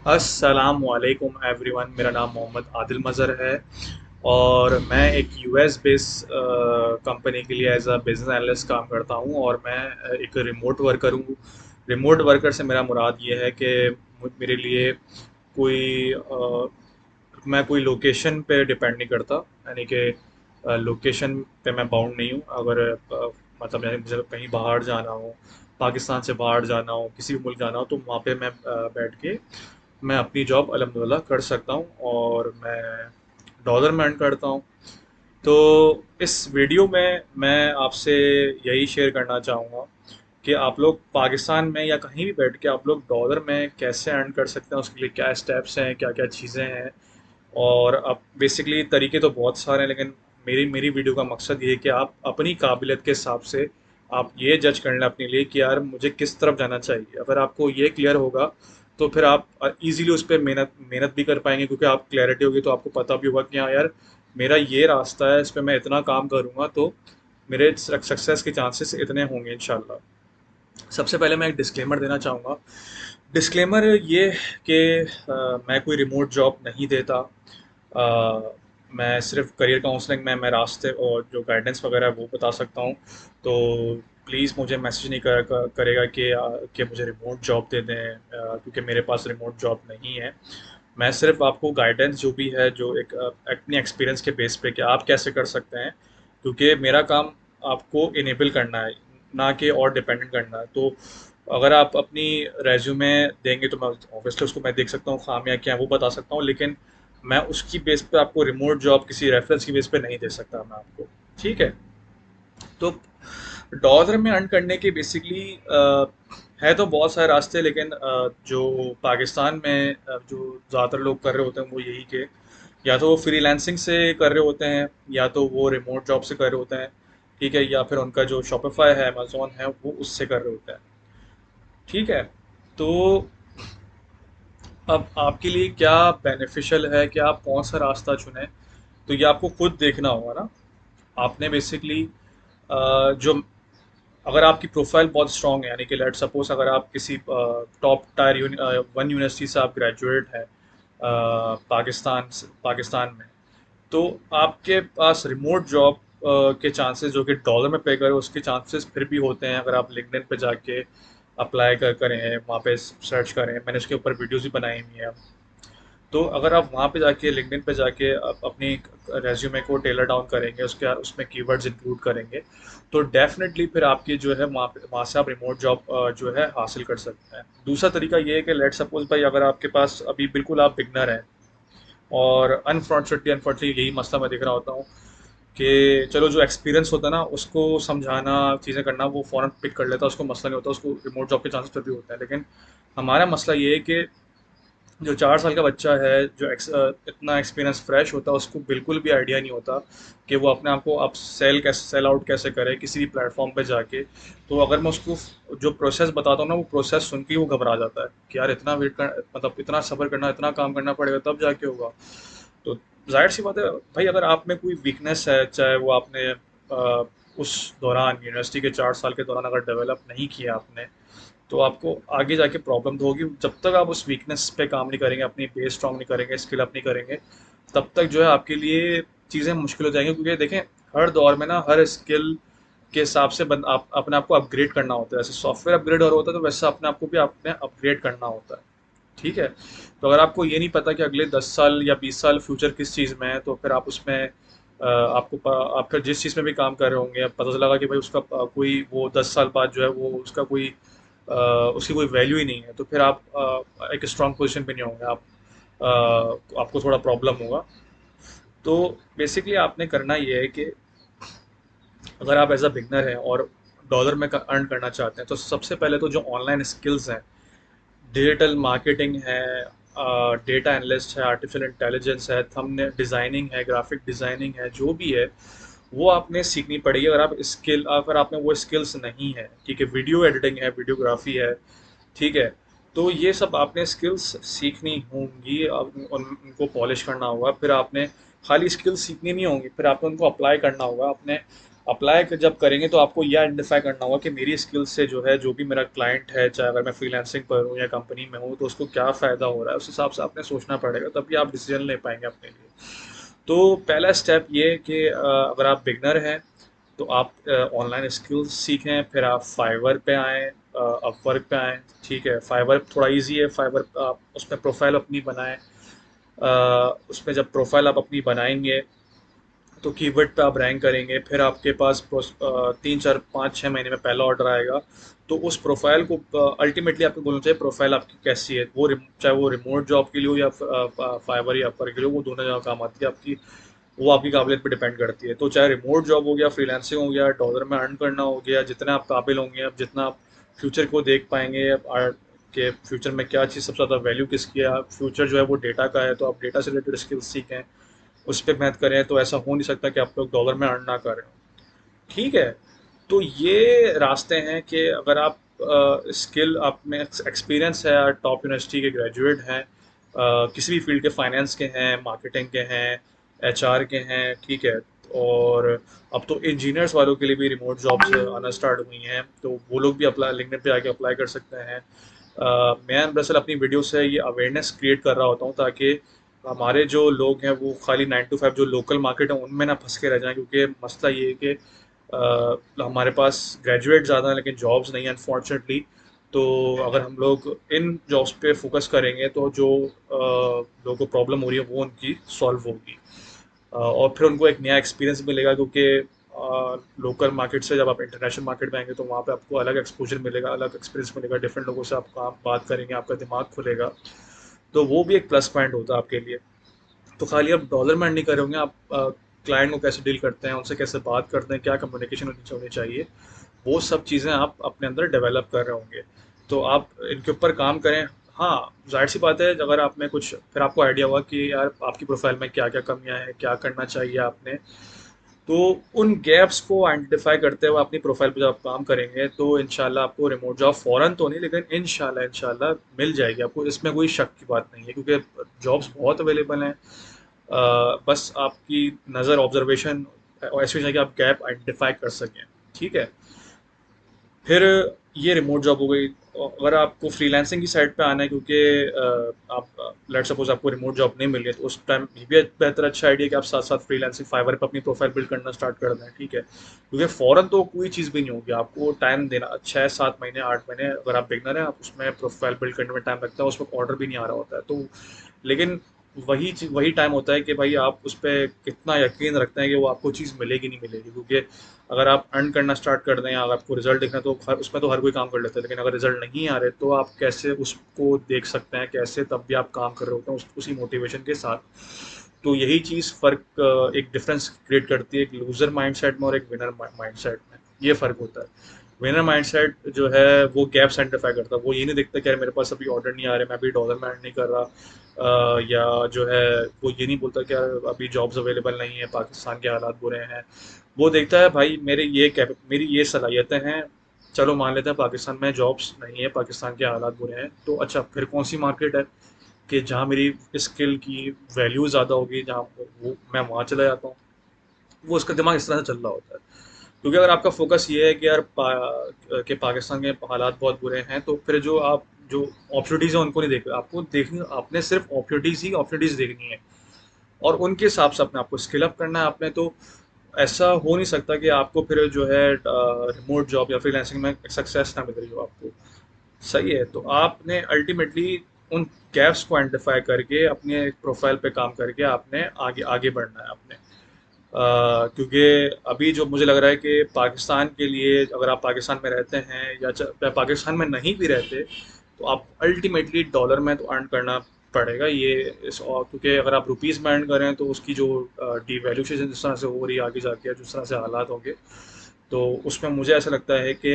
अस्सलामुअलैकुम एवरीवन। मेरा नाम मोहम्मद आदिल मज़हर है और मैं एक यूएस बेस कंपनी के लिए एज अ बिज़नेस एनालिस्ट काम करता हूँ और मैं एक रिमोट वर्कर हूँ। रिमोट वर्कर से मेरा मुराद ये है कि मेरे लिए कोई मैं कोई लोकेशन पे डिपेंड नहीं करता, यानी कि लोकेशन पे मैं बाउंड नहीं हूँ। अगर मतलब मुझे कहीं बाहर जाना हो, पाकिस्तान से बाहर जाना हो, किसी भी मुल्क जाना हो, तो वहाँ पे मैं बैठ के मैं अपनी जॉब अल्हम्दुलिल्लाह कर सकता हूँ और मैं डॉलर में अर्न करता हूँ। तो इस वीडियो में मैं आपसे यही शेयर करना चाहूँगा कि आप लोग पाकिस्तान में या कहीं भी बैठ के आप लोग डॉलर में कैसे अर्न कर सकते हैं, उसके लिए क्या स्टेप्स हैं, क्या क्या चीज़ें हैं। और अब बेसिकली तरीके तो बहुत सारे हैं, लेकिन मेरी मेरी वीडियो का मकसद ये है कि आप अपनी काबिलियत के हिसाब से आप ये जज कर लें अपने लिए कि यार मुझे किस तरफ जाना चाहिए। अगर आपको ये क्लियर होगा तो फिर आप इजीली उस पर मेहनत मेहनत भी कर पाएंगे, क्योंकि आप क्लैरिटी होगी तो आपको पता भी होगा कि हाँ यार मेरा ये रास्ता है, इस पर मैं इतना काम करूँगा तो मेरे सक्सेस के चांसेस इतने होंगे इंशाल्लाह। सबसे पहले मैं एक डिस्क्लेमर देना चाहूँगा। डिस्क्लेमर ये कि मैं कोई रिमोट जॉब नहीं देता। मैं सिर्फ करियर काउंसलिंग में मैं रास्ते और जो गाइडेंस वगैरह है वो बता सकता हूँ। तो प्लीज़ मुझे मैसेज नहीं करेगा कि मुझे रिमोट जॉब दे दें, क्योंकि मेरे पास रिमोट जॉब नहीं है। मैं सिर्फ आपको गाइडेंस जो भी है, जो एक अपनी एक्सपीरियंस के बेस पे कि आप कैसे कर सकते हैं, क्योंकि मेरा काम आपको इनेबल करना है, ना कि और डिपेंडेंट करना है। तो अगर आप अपनी रेज्यूमे देंगे तो मैं ऑब्वियसली उसको मैं देख सकता हूँ, खामियां क्या हैं वो बता सकता हूँ, लेकिन मैं उसकी बेस पे आपको रिमोट जॉब किसी रेफरेंस की बेस पे नहीं दे सकता मैं आपको। ठीक है। तो डॉलर में अर्न करने के बेसिकली है तो बहुत सारे रास्ते, लेकिन जो पाकिस्तान में जो ज़्यादातर लोग कर रहे होते हैं वो यही कि या तो वो फ्रीलांसिंग से कर रहे होते हैं, या तो वो रिमोट जॉब से कर रहे होते हैं। ठीक है। या फिर उनका जो शॉपिफाई है, अमेजोन है, वो उससे कर रहे होते हैं। ठीक है। तो अब आपके लिए क्या बेनिफिशियल है कि आप कौन सा रास्ता चुनें, तो ये आपको खुद देखना होगा ना। आपने बेसिकली जो अगर आपकी प्रोफाइल बहुत स्ट्रांग है, यानी कि लेट सपोज अगर आप किसी टॉप टायर वन यूनिवर्सिटी से आप ग्रेजुएट हैं पाकिस्तान में, तो आपके पास रिमोट जॉब के चांसेस जो कि डॉलर में पे करें उसके चांसेस फिर भी होते हैं, अगर आप लिंक्डइन पे जाके अप्लाई करें, वहाँ पे सर्च करें। मैंने उसके ऊपर वीडियोज़ भी बनाई हुई हैं। तो अगर आप वहाँ पे जाके लिंक्डइन पे जाके अपनी रेज्यूमे को टेलर डाउन करेंगे, उसके उसमें कीवर्ड्स इंक्लूड करेंगे, तो डेफिनेटली फिर आपकी जो है वहाँ से आप रिमोट जॉब जो है हासिल कर सकते हैं। दूसरा तरीका ये है कि लेट सपोज भाई अगर आपके पास अभी बिल्कुल आप बिगनर हैं, और अनफॉर्चुनेटली यही मसला मैं देख रहा होता हूँ कि चलो जो एक्सपीरियंस होता है ना उसको समझाना, चीज़ें करना, वो फ़ौरन पिक कर लेता है, उसको मसला नहीं होता, उसको रिमोट जॉब के चांसेस फिर भी होते हैं। लेकिन हमारा मसला ये है कि जो 4 साल का बच्चा है, जो इतना एक्सपीरियंस फ्रेश होता है, उसको बिल्कुल भी आइडिया नहीं होता कि वो अपने आप को अब सेल आउट कैसे करे किसी भी प्लेटफॉर्म पे जाके। तो अगर मैं उसको जो प्रोसेस बताता हूँ ना, वो प्रोसेस सुन के ही वो घबरा जाता है कि यार इतना वेट कर, मतलब इतना सब्र करना, इतना काम करना पड़ेगा तब जाके होगा। तो जाहिर सी बात है भाई, अगर आप में कोई वीकनेस है, चाहे वो आपने उस दौरान यूनिवर्सिटी के 4 साल के दौरान अगर डेवलप नहीं किया आपने, तो आपको आगे जाके प्रॉब्लम तो होगी। जब तक आप उस वीकनेस पे काम नहीं करेंगे, अपनी बेस स्ट्रॉन्ग नहीं करेंगे, स्किल अप नहीं करेंगे, तब तक जो है आपके लिए चीज़ें मुश्किल हो जाएंगी। क्योंकि देखें, हर दौर में ना हर स्किल के हिसाब से आप अपने आप को अपग्रेड करना होता है। जैसे सॉफ्टवेयर अपग्रेड हो रहा होता है, तो वैसे अपने आप को भी आपने अपग्रेड करना होता है। ठीक है। तो अगर आपको ये नहीं पता कि अगले 10 साल या 20 साल फ्यूचर किस चीज़ में है, तो फिर आप उसमें आप फिर जिस चीज़ में भी काम कर रहे होंगे, अब पता चला कि भाई उसका कोई वो 10 साल बाद जो है वो उसका कोई उसकी कोई वैल्यू ही नहीं है, तो फिर आप एक स्ट्रांग पोजीशन पे नहीं होंगे आप। आपको थोड़ा प्रॉब्लम होगा। तो बेसिकली आपने करना ये है कि अगर आप एज अ बिगनर हैं और डॉलर में अर्न करना चाहते हैं, तो सबसे पहले तो जो ऑनलाइन स्किल्स हैं, डिजिटल मार्केटिंग है, डेटा एनालिस्ट है, आर्टिफिशियल इंटेलिजेंस है, थंबनेल डिज़ाइनिंग है, ग्राफिक डिज़ाइनिंग है, जो भी है वो आपने सीखनी पड़ेगी। अगर आप में वो स्किल्स नहीं है, ठीक है, वीडियो एडिटिंग है, वीडियोग्राफी है, ठीक है, तो ये सब आपने स्किल्स सीखनी होंगी। अब उनको पॉलिश करना होगा। फिर आपने खाली स्किल्स सीखनी नहीं होंगी, फिर आपको उनको अप्लाई करना होगा अपने अप्लाई जब करेंगे तो आपको यह आइडेंटिफाई करना होगा कि मेरी स्किल से जो है, जो भी मेरा क्लाइंट है, चाहे अगर मैं फ्रीलांसिंग पर हूँ या कंपनी में हूँ, तो उसको क्या फ़ायदा हो रहा है, उस हिसाब से आपने सोचना पड़ेगा, तभी आप डिसीजन ले पाएंगे अपने लिए। तो पहला स्टेप ये कि अगर आप बिगनर हैं तो आप ऑनलाइन स्किल्स सीखें, फिर आप फाइवर पे आएँ, अपवर्क पे आएँ। ठीक है, फाइवर थोड़ा इजी है, फाइवर आप उसमें प्रोफाइल अपनी बनाएं। उसमें जब प्रोफाइल आप अपनी बनाएंगे तो कीवर्ड पे आप रैंक करेंगे, फिर आपके पास 3 4 5 6 महीने में पहला ऑर्डर आएगा। तो उस प्रोफाइल को अल्टीमेटली आपको बोलना चाहिए प्रोफाइल आपकी कैसी है, वो चाहे वो रिमोट जॉब के लिए हो या फाइवर या अपवर के लिए हो, वो दोनों जगह काम आती है आपकी। वो आपकी काबिलियत पे डिपेंड करती है। तो चाहे रिमोट जॉब हो गया, फ्रीलांसिंग हो गया, डॉलर में अर्न करना हो गया, जितना आप काबिल होंगे, अब जितना आप फ्यूचर को देख पाएंगे, के फ्यूचर में क्या चीज़ सबसे ज़्यादा वैल्यू किसकी है, फ्यूचर जो है वो डेटा का है, तो आप डेटा से रिलेटेड स्किल्स सीखें, उस पर मेहनत करें। तो ऐसा हो नहीं सकता कि आप लोग डॉलर में अर्न ना करें। ठीक है, तो ये रास्ते हैं कि अगर आप स्किल, आप में एक्सपीरियंस है, टॉप यूनिवर्सिटी के ग्रेजुएट हैं, किसी भी फील्ड के, फाइनेंस के हैं, मार्केटिंग के हैं, एचआर के हैं, ठीक है। और अब तो इंजीनियर्स वालों के लिए भी रिमोट जॉब्स आना स्टार्ट हुई हैं, तो वो लोग भी अप्लाई, लिंक्डइन पे आके अप्लाई कर सकते हैं। मैं दरअसल अपनी वीडियो से ये अवेयरनेस क्रिएट कर रहा होता हूँ, ताकि हमारे जो लोग हैं वो खाली 9 to 5 जो लोकल मार्केट है उनमें ना फंस के रह जाएं, क्योंकि मसला ये है कि हमारे पास ग्रेजुएट ज़्यादा हैं लेकिन जॉब्स नहीं हैं अनफॉर्चुनेटली। तो अगर हम लोग इन जॉब्स पे फोकस करेंगे तो जो लोगों को प्रॉब्लम हो रही है वो उनकी सॉल्व होगी। और फिर उनको एक नया एक्सपीरियंस मिलेगा, क्योंकि लोकल मार्केट से जब आप इंटरनेशनल मार्केट में आएंगे तो वहाँ पे आपको अलग एक्सपोजर मिलेगा, अलग एक्सपीरियंस मिलेगा, डिफरेंट लोगों से आप बात करेंगे, आपका दिमाग खुलेगा। तो वो भी एक प्लस पॉइंट होता है आपके लिए। तो खाली आप डॉलर में अर्न नहीं कर रहे होंगे, आप क्लाइंट को कैसे डील करते हैं, उनसे कैसे बात करते हैं, क्या कम्युनिकेशन होनी चाहिए, वो सब चीज़ें आप अपने अंदर डेवलप कर रहे होंगे। तो आप इनके ऊपर काम करें। हाँ, जाहिर सी बात है, अगर आपने कुछ, फिर आपको आइडिया हुआ कि यार आपकी प्रोफाइल में क्या क्या कमियां हैं, क्या करना चाहिए आपने, तो उन गैप्स को आइडेंटिफाई करते हुए अपनी प्रोफाइल पे जब आप काम करेंगे तो इंशाल्लाह आपको रिमोट जॉब फ़ौरन तो नहीं, लेकिन इंशाल्लाह इंशाल्लाह मिल जाएगी आपको, इसमें कोई शक की बात नहीं है, क्योंकि जॉब्स बहुत अवेलेबल हैं। बस आपकी नज़र, ऑब्जर्वेशन ऐसी होनी चाहिए कि आप गैप आइडेंटिफाई कर सकें। ठीक है, फिर ये रिमोट जॉब हो गई। अगर आपको फ्रीलांसिंग की साइड पे आना है, क्योंकि आप लेट सपोज आपको रिमोट जॉब नहीं मिल रही है, तो उस टाइम ये भी बेहतर अच्छा आइडिया कि आप साथ साथ फ्रीलांसिंग फाइवर पर अपनी प्रोफाइल बिल्ड करना स्टार्ट कर दें। ठीक है, क्योंकि फ़ौरन तो कोई चीज़ भी नहीं होगी, आपको टाइम देना 6 7 महीने 8 महीने, अगर आप बिगनर हैं, आप उसमें प्रोफाइल बिल्ड करने में टाइम लगता है, उस वक्त ऑर्डर भी नहीं आ रहा होता है। तो लेकिन वही टाइम होता है कि भाई आप उस पर कितना यकीन रखते हैं कि वो आपको चीज़ मिलेगी नहीं मिलेगी। क्योंकि अगर आप अर्न करना स्टार्ट कर दें या अगर आपको रिजल्ट दिखना है, तो उसमें तो हर कोई काम कर लेता है, लेकिन अगर रिजल्ट नहीं आ रहे तो आप कैसे उसको देख सकते हैं, कैसे तब भी आप काम कर रहे होते हैं उसी मोटिवेशन के साथ। तो यही चीज़ फ़र्क, एक डिफरेंस क्रिएट करती है, एक लूज़र माइंडसेट में और एक विनर माइंडसेट में, ये फ़र्क होता है। विनर माइंडसेट जो है वो गैप्स आइडेंटिफाई करता है, वो ये नहीं देखता कि यार मेरे पास अभी ऑर्डर नहीं आ रहे, मैं अभी डॉलर में अर्न नहीं कर रहा, या जो है वो ये नहीं बोलता कि यार अभी जॉब्स अवेलेबल नहीं है, पाकिस्तान के हालात बुरे हैं। वो देखता है भाई मेरी ये सलाहियतें हैं, चलो मान लेते हैं पाकिस्तान में जॉब्स नहीं है, पाकिस्तान के हालात बुरे हैं, तो अच्छा फिर कौन सी मार्केट है कि जहाँ मेरी स्किल की वैल्यू ज़्यादा होगी, जहाँ वो मैं वहाँ चला जाता हूँ। वो उसका दिमाग इस तरह से चल रहा होता है। क्योंकि अगर आपका फोकस ये है कि यार कि पाकिस्तान के हालात बहुत बुरे हैं, तो फिर जो अपॉर्चुनिटीज़ हैं उनको नहीं देख, आपको देखनी, आपने सिर्फ अपॉर्चुनिटीज़ देखनी है, और उनके हिसाब से अपने आपको स्किल अप करना है आपने। तो ऐसा हो नहीं सकता कि आपको फिर जो है रिमोट जॉब या फ्रीलांसिंग में सक्सेस ना मिल रही हो आपको। सही है, तो आपने अल्टीमेटली उन गैप्स को आइडेंटिफाई करके अपने प्रोफाइल पे काम करके आपने आगे आगे बढ़ना है आपने। क्योंकि अभी जो मुझे लग रहा है कि पाकिस्तान के लिए, अगर आप पाकिस्तान में रहते हैं या पाकिस्तान में नहीं भी रहते, तो आप अल्टीमेटली डॉलर में तो अर्न करना पड़ेगा ये। और क्योंकि अगर आप रुपीज़ में अर्न करें तो उसकी जो डिवैल्यूशन जिस तरह से हो रही है आगे जाके, जिस तरह से हालात होंगे, तो उसमें मुझे ऐसा लगता है कि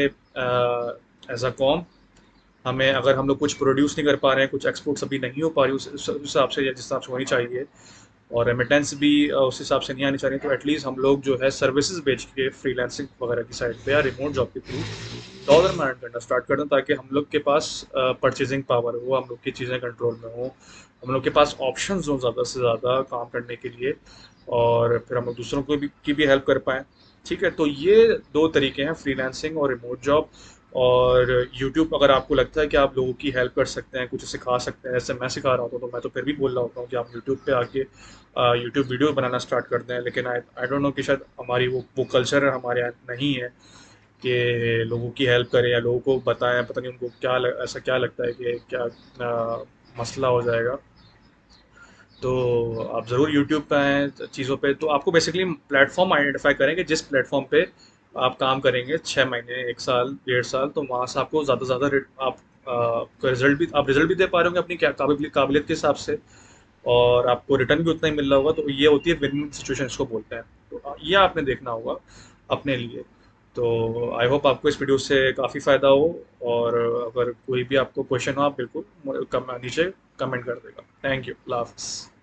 एज अ कॉम हमें, अगर हम लोग कुछ प्रोड्यूस नहीं कर पा रहे हैं, कुछ एक्सपोर्ट्स अभी नहीं हो पा रही उस हिसाब से, या जिस हिसाब से होनी चाहिए, और रेमिटेंस भी उस हिसाब से नहीं आनी चाहिए, तो एटलीस्ट हम लोग जो है सर्विसेज बेच के फ्रीलांसिंग वगैरह की साइड पे या रिमोट जॉब के थ्रू डॉलर में अर्न करना स्टार्ट कर दें, ताकि हम लोग के पास परचेजिंग पावर हो, हम लोग की चीज़ें कंट्रोल में हो, हम लोग के पास ऑप्शन हो ज़्यादा से ज़्यादा काम करने के लिए, और फिर हम लोग दूसरों को भी की भी हेल्प कर पाएँ। ठीक है, तो ये दो तरीके हैं, फ्रीलांसिंग और रिमोट जॉब। और यूट्यूब, अगर आपको लगता है कि आप लोगों की हेल्प कर सकते हैं, कुछ सिखा सकते हैं, जैसे मैं सिखा रहा होता हूँ, तो मैं तो फिर भी बोल रहा होता हूँ कि आप यूट्यूब पे आके यूट्यूब वीडियो बनाना स्टार्ट कर दें। लेकिन आई आई डोंट नो कि शायद हमारी वो कल्चर हमारे यहाँ नहीं है कि लोगों की हेल्प करें या लोगों को बताएं। पता नहीं उनको ऐसा क्या लगता है कि क्या मसला हो जाएगा। तो आप ज़रूर यूट्यूब पे आएँ चीज़ों पे, तो आपको बेसिकली प्लेटफॉर्म आइडेंटिफाई करें कि जिस प्लेटफॉर्म पे आप काम करेंगे 6 महीने, 1 साल, 1.5 साल, तो वहाँ से आपको ज़्यादा से ज़्यादा आप रिजल्ट भी दे पा रहे होंगे अपनी क्या काबिलियत के हिसाब से, और आपको रिटर्न भी उतना ही मिल रहा होगा। तो ये होती है विन विन सिचुएशन, इसको बोलते हैं। तो ये आपने देखना होगा अपने लिए। तो आई होप आपको इस वीडियो से काफ़ी फ़ायदा हो। और अगर कोई भी आपको क्वेश्चन हो, आप बिल्कुल नीचे कमेंट कर देगा। थैंक यू, अल्लाह हाफ़िज़।